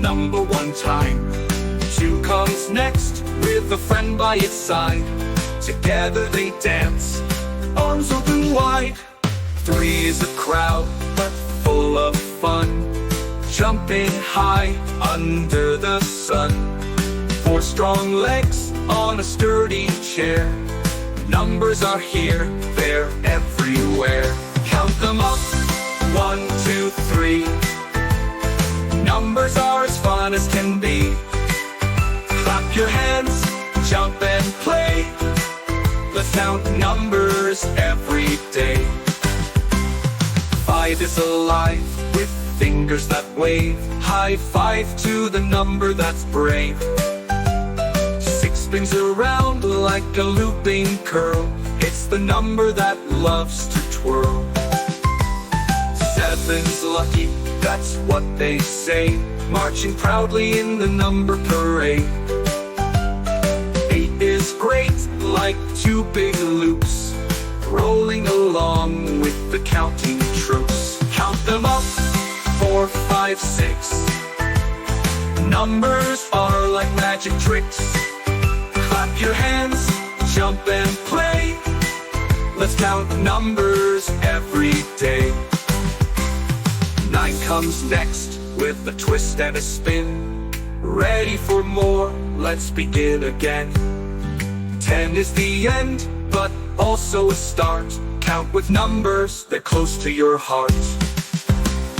number one time. 2 comes next with a friend by its side. Together they dance, arms open wide. 3 is a crowd, but full of fun, jumping high under the sun. 4 strong legs on a sturdy chair. Numbers are here, they're everywhere. Count them up, 1, 2, 3. Numbers are as fun as can be. Clap your hands, jump and play. Let's count numbers every day. 5 is alive with fingers that wave. High five to the number that's brave. 6 spins around like a looping curl. It's the number that loves to twirl. 7's lucky, that's what they say, marching proudly in the number parade. 8 is great, like 2 big loops, rolling along with the counting troops. Count them up, 4, 5, 6. Numbers are like magic tricks. Clap your hands, jump and play. Let's count numbers every day. 9 comes next with a twist and a spin. Ready for more? Let's begin again. 10 is the end, but also a start. Count with numbers, they're close to your heart.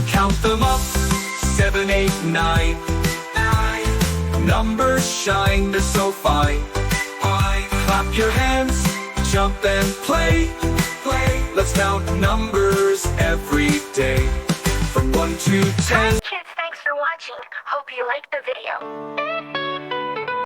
Count them up, 7, 8, 9. Numbers shine, they're so fine. Clap your hands, jump and play. Let's count numbers every day. From 1 to 10. Hi kids, thanks for watching. Hope you liked the video.